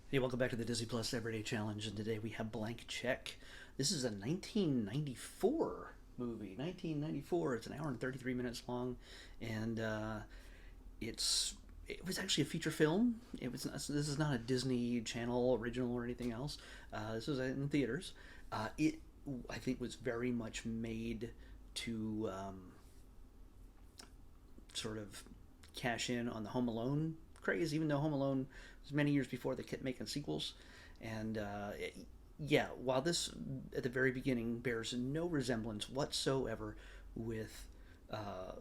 Hey, welcome back to the Disney Plus Everyday Challenge, and today we have Blank Check. This is a 1994 movie. 1994. It's an hour and 33 minutes long, and it's it was actually a feature film. It was not, this is not a Disney Channel original or anything else. This was in theaters. It I think was very much made to sort of cash in on the Home Alone craze, even though Home Alone was many years before they kept making sequels. And yeah, while this at the very beginning bears no resemblance whatsoever with uh,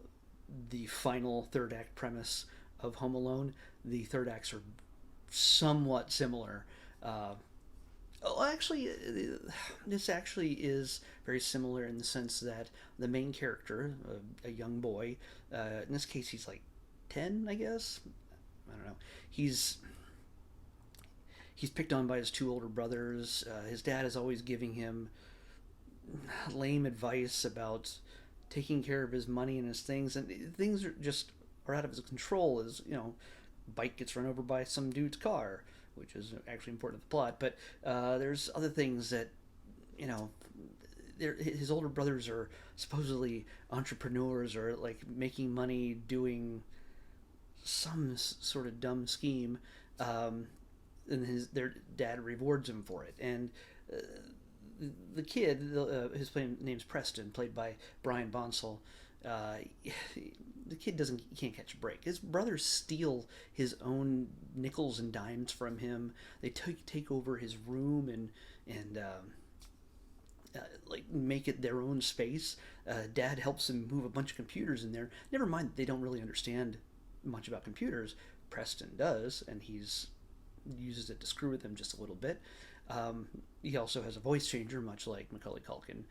the final third act premise of Home Alone, the third acts are somewhat similar. Uh, Oh, actually, this actually is very similar in the sense that the main character, a young boy, in this case he's like 10, I guess. I don't know. He's he's picked on by his two older brothers. His dad is always giving him lame advice about taking care of his money and his things, and things are out of his control. As bike gets run over by some dude's car, which is actually important to the plot. But there's other things that you know. His older brothers are supposedly entrepreneurs or like making money doing some sort of dumb scheme, um, and their dad rewards him for it. And uh, the kid, his name's Preston, played by Brian Bonsall. Uh, the kid doesn't he can't catch a break. His brothers steal his own nickels and dimes from him. They take over his room and like make it their own space. Dad helps him move a bunch of computers in there. Never mind that they don't really understand much about computers. Preston does, and he's uses it to screw with them just a little bit. He also has a voice changer, much like Macaulay Culkin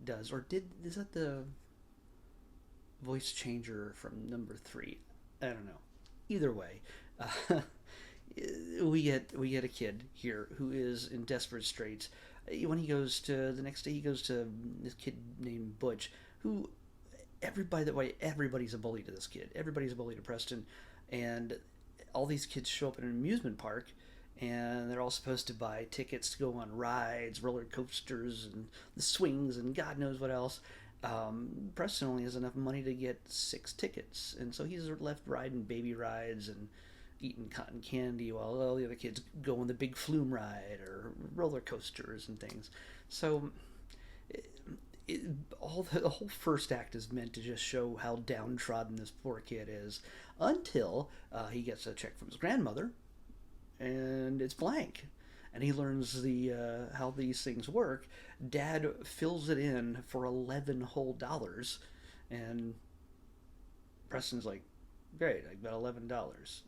does. Or did is that the voice changer from number three? I don't know. Either way, uh, we get a kid here who is in desperate straits. When he goes to the next day, he goes to this kid named Butch, who everybody's a bully to this kid. Everybody's a bully to Preston, and all these kids show up at an amusement park, and they're all supposed to buy tickets to go on rides, roller coasters, and the swings, and God knows what else. Preston only has enough money to get 6 tickets, and so he's left riding baby rides and eating cotton candy while all the other kids go on the big flume ride or roller coasters and things. So it, it, the whole first act is meant to just show how downtrodden this poor kid is until he gets a check from his grandmother and it's blank and he learns the how these things work. Dad fills it in for 11 whole dollars, and Preston's like, "Great, I got $11.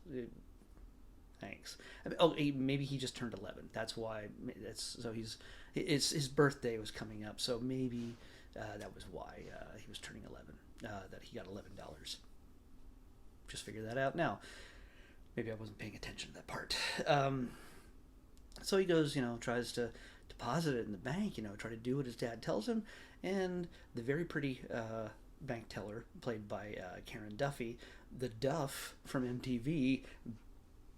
Thanks." I mean, maybe he just turned 11. That's why. That's so he's his birthday was coming up, so maybe that was why he was turning 11. That he got $11. Just figure that out now. Maybe I wasn't paying attention to that part. So he goes, tries to deposit it in the bank, try to do what his dad tells him, and the very pretty bank teller, played by Karen Duffy, the Duff from MTV,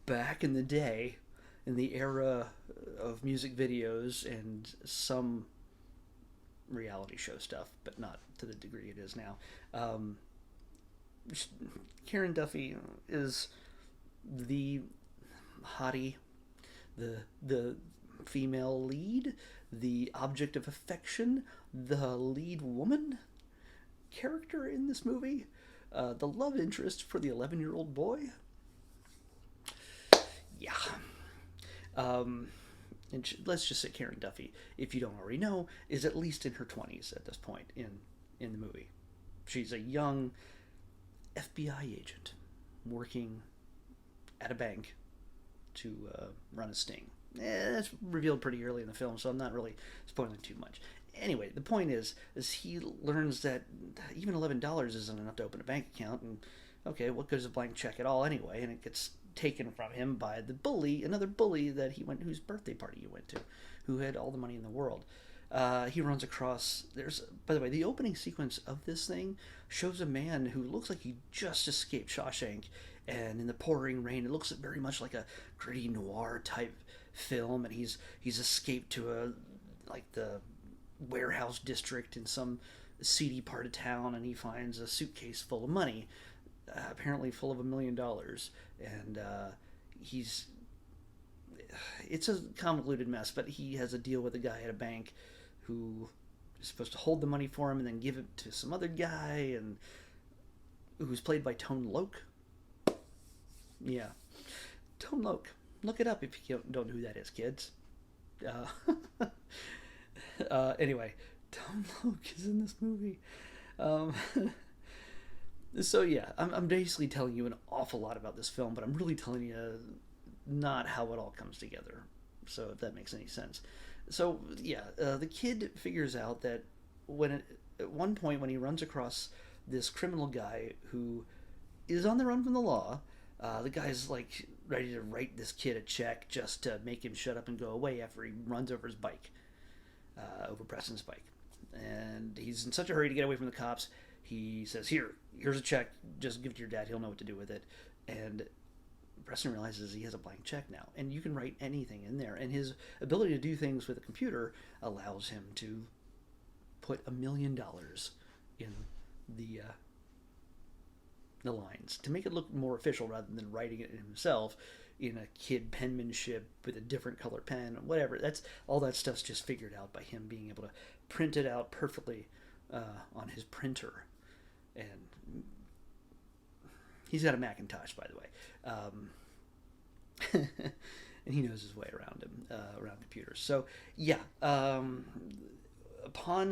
back in the day, in the era of music videos and some reality show stuff, but not to the degree it is now. Um, Karen Duffy is the hottie, the female lead, the object of affection, the lead woman character in this movie, the love interest for the 11-year-old boy. Yeah. Um, and let's just say Karen Duffy, if you don't already know, is at least in her 20s at this point in the movie. She's a young FBI agent working at a bank to run a sting. That's revealed pretty early in the film, so I'm not really spoiling too much. Anyway, the point is he learns that even $11 isn't enough to open a bank account, and okay, what good is a blank check at all anyway? And it gets taken from him by the bully, another bully that whose birthday party he went to, who had all the money in the world. He runs across. By the way, the opening sequence of this thing shows a man who looks like he just escaped Shawshank, and in the pouring rain, it looks very much like a gritty noir type film. And he's escaped to a like the warehouse district in some seedy part of town, and he finds a suitcase full of money, apparently full of $1 million, and he's it's a convoluted mess. But he has a deal with a guy at a bank who is supposed to hold the money for him and then give it to some other guy, and who's played by Tone Loc. Yeah, Tone Loc. Look it up if you don't know who that is, kids. Uh, anyway, Tone Loc is in this movie. Um, so yeah, I'm basically telling you an awful lot about this film, but I'm really telling you not how it all comes together. So if that makes any sense. So yeah, the kid figures out that at one point when he runs across this criminal guy who is on the run from the law, the guy's like ready to write this kid a check just to make him shut up and go away after he runs over his bike, over Preston's bike. And he's in such a hurry to get away from the cops. He says, here's a check. Just give it to your dad. He'll know what to do with it. And Preston realizes he has a blank check now, and you can write anything in there. And his ability to do things with a computer allows him to put $1 million in the lines to make it look more official rather than writing it himself in a kid penmanship with a different color pen or whatever. That's all that stuff's just figured out by him being able to print it out perfectly on his printer. And he's got a Macintosh, by the way. And he knows his way around computers. So yeah, upon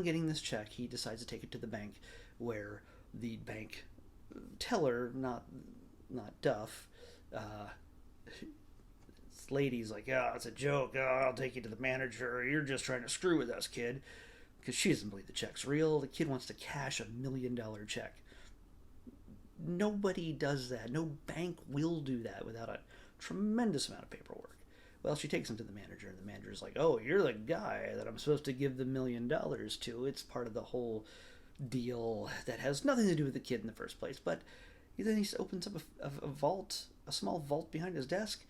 getting this check, he decides to take it to the bank, where the bank teller, not Duff, this lady's like, "Yeah, it's a joke. Oh, I'll take you to the manager. You're just trying to screw with us, kid," because she doesn't believe the check's real. The kid wants to cash $1 million check. Nobody does that. No bank will do that without a tremendous amount of paperwork. Well, she takes him to the manager, and the manager's like, "Oh, you're the guy that I'm supposed to give the $1 million to. It's part of the whole deal that has nothing to do with the kid in the first place." But then he opens up a vault, a small vault behind his desk,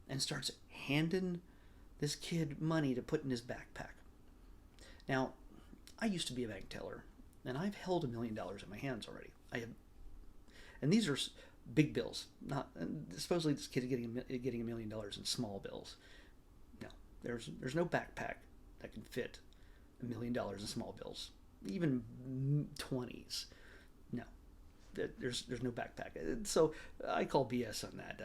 and starts handing this kid money to put in his backpack. Now, I used to be a bank teller, and I've held $1 million in my hands already. And these are big bills. Not supposedly this kid is getting $1 million in small bills. No, there's no backpack that can fit $1 million in small bills, even 20s. No, there's no backpack. So I call BS on that.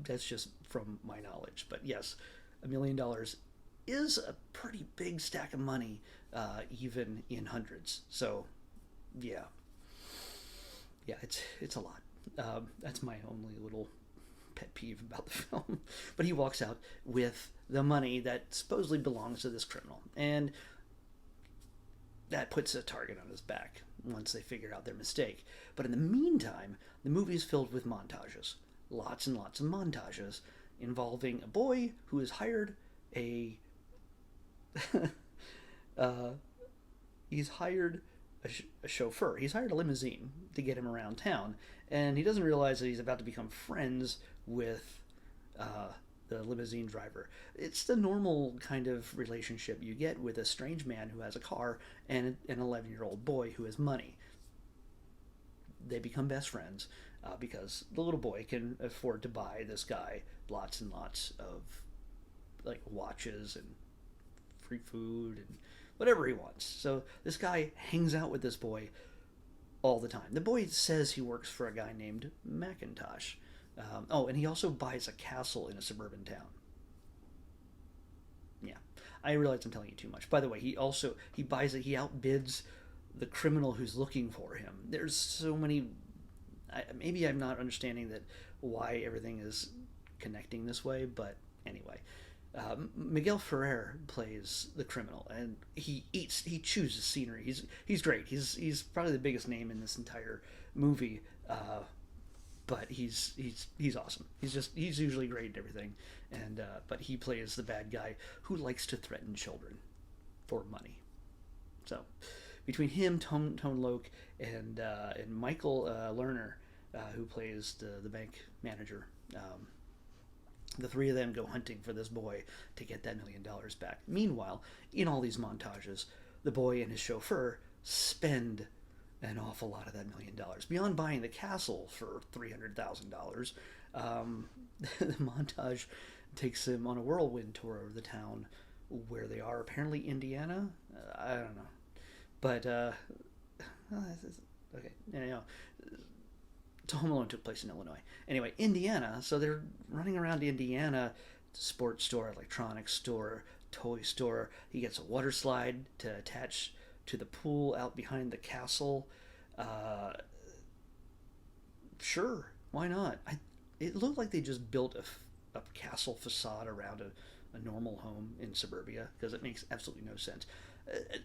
That's just from my knowledge. But yes, $1 million is a pretty big stack of money, even in hundreds. So yeah, it's a lot. That's my only little pet peeve about the film. But he walks out with the money that supposedly belongs to this criminal, and that puts a target on his back once they figure out their mistake. But in the meantime, the movie is filled with montages. Lots and lots of montages involving a boy who has hired a he's hired a chauffeur. He's hired a limousine to get him around town, and he doesn't realize that he's about to become friends with the limousine driver. It's the normal kind of relationship you get with a strange man who has a car and an 11-year-old boy who has money. They become best friends because the little boy can afford to buy this guy lots and lots of like watches and free food and whatever he wants. So this guy hangs out with this boy all the time. The boy says he works for a guy named Macintosh. And he also buys a castle in a suburban town. Yeah, I realize I'm telling you too much. By the way, he buys it. He outbids the criminal who's looking for him. There's so many. Maybe I'm not understanding that why everything is connecting this way, but anyway. Miguel Ferrer plays the criminal, and he chews scenery. He's great. He's probably the biggest name in this entire movie, but he's awesome. He's usually great at everything, and but he plays the bad guy who likes to threaten children for money. So between him, Tone Loc, and Michael Lerner, who plays the bank manager. The three of them go hunting for this boy to get that $1 million back. Meanwhile, in all these montages, the boy and his chauffeur spend an awful lot of that $1 million. Beyond buying the castle for $300,000, the montage takes him on a whirlwind tour of the town where they are. Apparently, Indiana. I don't know, but okay. Anyhow, Home Alone took place in Illinois. Anyway, Indiana. So they're running around Indiana, sports store, electronics store, toy store. He gets a water slide to attach to the pool out behind the castle. Uh, sure, why not? It looked like they just built a castle facade around a normal home in suburbia because it makes absolutely no sense.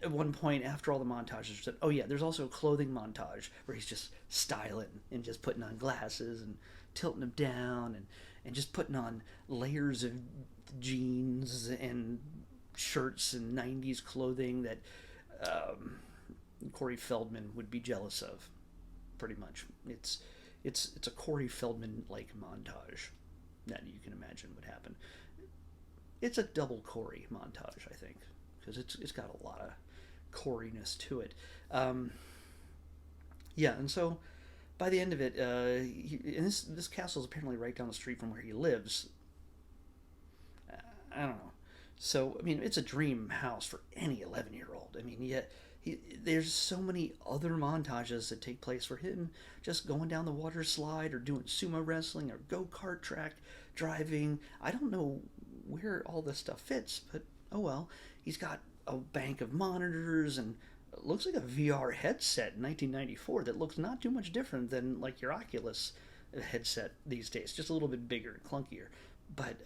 At one point, after all the montages, said, "Oh yeah, there's also a clothing montage where he's just styling and just putting on glasses and tilting them down and just putting on layers of jeans and shirts and '90s clothing that um, Corey Feldman would be jealous of. Pretty much, it's a Corey Feldman like montage that you can imagine would happen. It's a double Corey montage, I think, because it's got a lot of Corey-ness to it. Um, yeah, and so by the end of it, and this castle is apparently right down the street from where he lives. I don't know. So I mean, it's a dream house for any 11-year-old. I mean, yet there's so many other montages that take place for him just going down the water slide or doing sumo wrestling or go kart track driving. I don't know where all this stuff fits, but oh well. He's got a bank of monitors and it looks like a VR headset in 1994 that looks not too much different than like your Oculus headset these days, just a little bit bigger and clunkier. But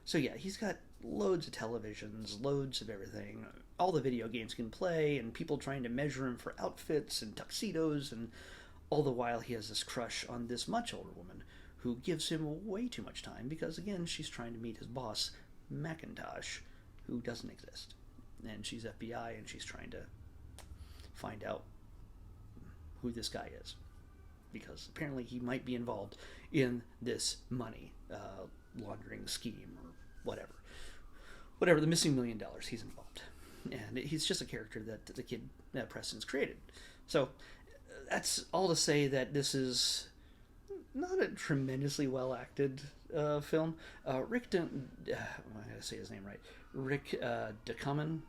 so yeah, he's got loads of televisions, loads of everything, all the video games can play, and people trying to measure him for outfits and tuxedos, and all the while he has this crush on this much older woman who gives him way too much time because again she's trying to meet his boss Macintosh, who doesn't exist, and she's FBI and she's trying to find out who this guy is because apparently he might be involved in this money laundering scheme or whatever the missing $1 million, he's involved, and he's just a character that the kid Preston's created. So that's all to say that this is not a tremendously well acted film. I gotta say his name right. Rick DeCummon.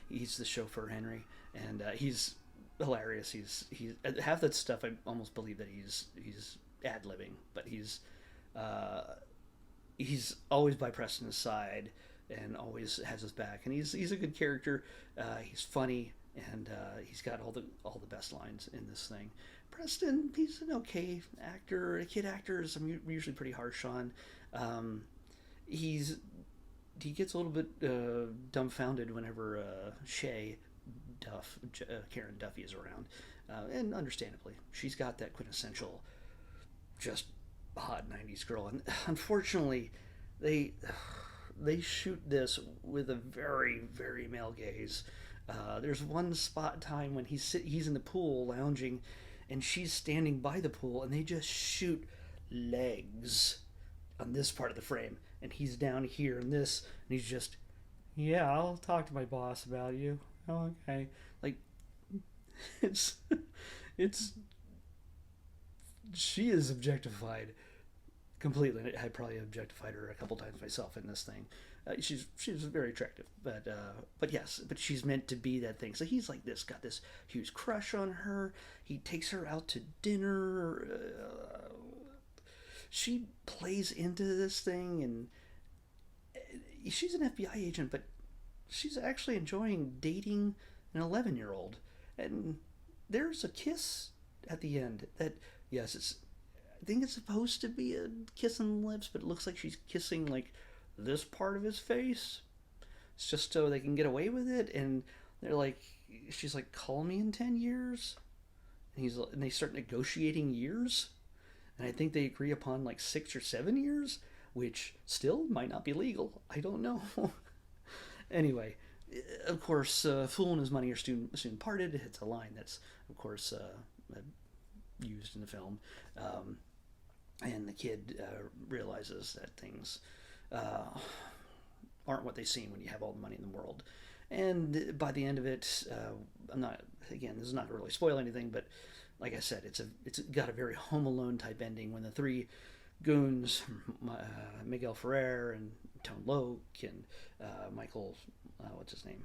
He's the chauffeur Henry, and he's hilarious. He's half that stuff. I almost believe that he's ad libbing, but he's always by Preston's side and always has his back. And he's a good character. He's funny, and he's got all the best lines in this thing. Preston, he's an okay actor. Kid actors, I'm usually pretty harsh on. He gets a little bit dumbfounded whenever Karen Duffy is around, and understandably, she's got that quintessential, just hot '90s girl, and unfortunately, they shoot this with a very very male gaze. There's one spot in time when he's in the pool lounging, and she's standing by the pool, and they just shoot legs on this part of the frame, and he's down here in this, and he's just, yeah, I'll talk to my boss about you. Oh, okay, like it's she is objectified completely. I probably objectified her a couple times myself in this thing. She's very attractive, but yes, but she's meant to be that thing. So he's like this, got this huge crush on her. He takes her out to dinner. She plays into this thing, and she's an FBI agent, but she's actually enjoying dating an 11-year-old. And there's a kiss at the end that, yes, I think it's supposed to be a kiss on the lips, but it looks like she's kissing like this part of his face. It's just so they can get away with it. And they're like, she's like, call me in 10 years. And they start negotiating years. And I think they agree upon like 6 or 7 years, which still might not be legal. I don't know. Anyway, of course, fool and his money are soon parted. It's a line that's, of course, used in the film. And the kid realizes that things uh, aren't what they seem when you have all the money in the world. And by the end of it, I'm not, again, this is not really spoil anything, but like I said, it's got a very Home Alone type ending when the three goons, Miguel Ferrer and Tone Loc and Michael, what's his name?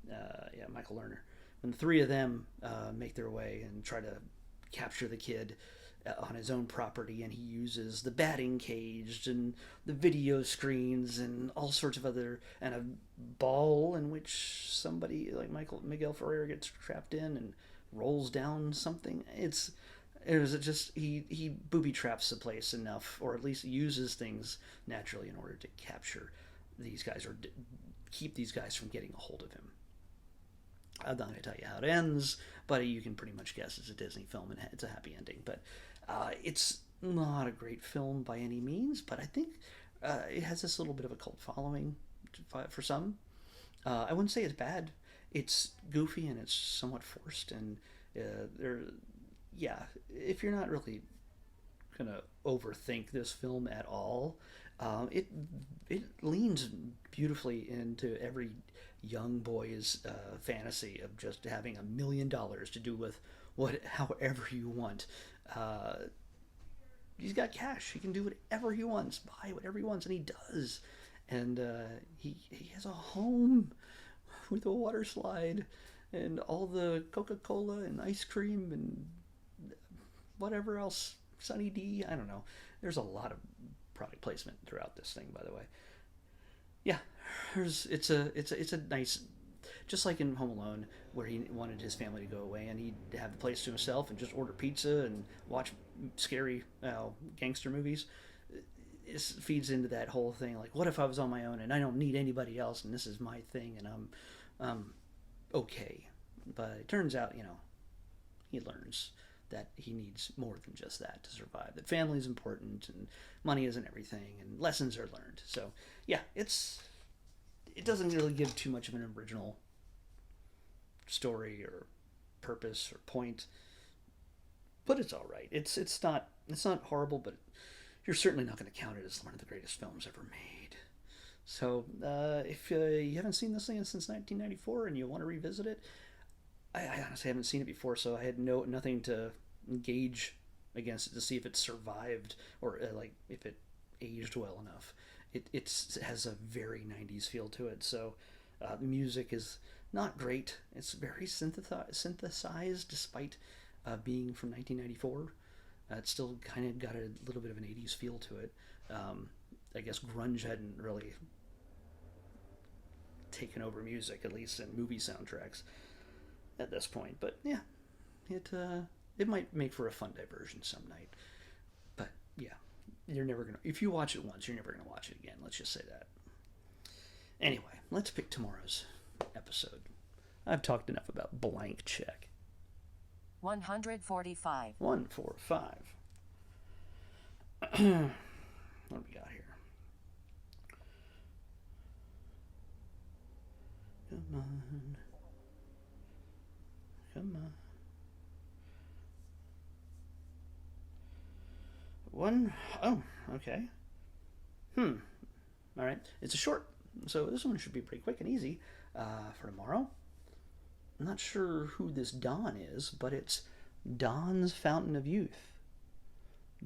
Yeah, Michael Lerner. When the three of them make their way and try to capture the kid on his own property, and he uses the batting cage and the video screens and all sorts of other, and a ball in which somebody like Miguel Ferrer gets trapped in and rolls down something. It was just he booby traps the place enough, or at least uses things naturally in order to capture these guys or keep these guys from getting a hold of him. I'm not going to tell you how it ends, but you can pretty much guess it's a Disney film and it's a happy ending. But it's not a great film by any means, but I think it has this little bit of a cult following for some. I wouldn't say it's bad. It's goofy and it's somewhat forced, and yeah, if you're not really gonna overthink this film at all, it leans beautifully into every young boy's fantasy of just having $1 million to do with however you want. He's got cash. He can do whatever he wants, buy whatever he wants, and he does. And he has a home with a water slide and all the Coca-Cola and ice cream and whatever else, Sunny D. I don't know. There's a lot of product placement throughout this thing, by the way. Yeah, it's a nice, just like in Home Alone, where he wanted his family to go away and he'd have the place to himself and just order pizza and watch scary gangster movies. It feeds into that whole thing. Like, what if I was on my own and I don't need anybody else and this is my thing and I'm okay. But it turns out, he learns that he needs more than just that to survive. That family is important and money isn't everything and lessons are learned. So yeah, it doesn't really give too much of an original story or purpose or point, but it's all right. It's not horrible, but you're certainly not going to count it as one of the greatest films ever made. So if you haven't seen this thing since 1994 and you want to revisit it, I honestly haven't seen it before, so I had nothing to gauge against it to see if it survived or like if it aged well enough. It has a very 90s feel to it, so the music is not great. It's very synthesized despite being from 1994. It's still kind of got a little bit of an 80s feel to it. I guess grunge hadn't really taken over music, at least in movie soundtracks at this point. But yeah, it might make for a fun diversion some night. But yeah, you're never gonna, if you watch it once, you're never gonna watch it again. Let's just say that. Anyway, let's pick tomorrow's episode. I've talked enough about Blank Check. 145. 145. What do we got here? Come on. Come on. Oh, okay. All right. It's a short, so this one should be pretty quick and easy for tomorrow. I'm not sure who this Don is, but it's Don's Fountain of Youth.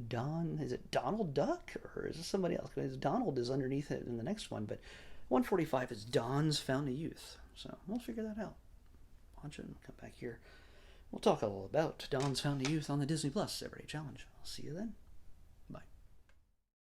Don, is it Donald Duck or is it somebody else? Because Donald is underneath it in the next one, but 145 is Don's Fountain of Youth. So we'll figure that out. Watch it and come back here. We'll talk a little about Don's Fountain of Youth on the Disney Plus Everyday Challenge. I'll see you then.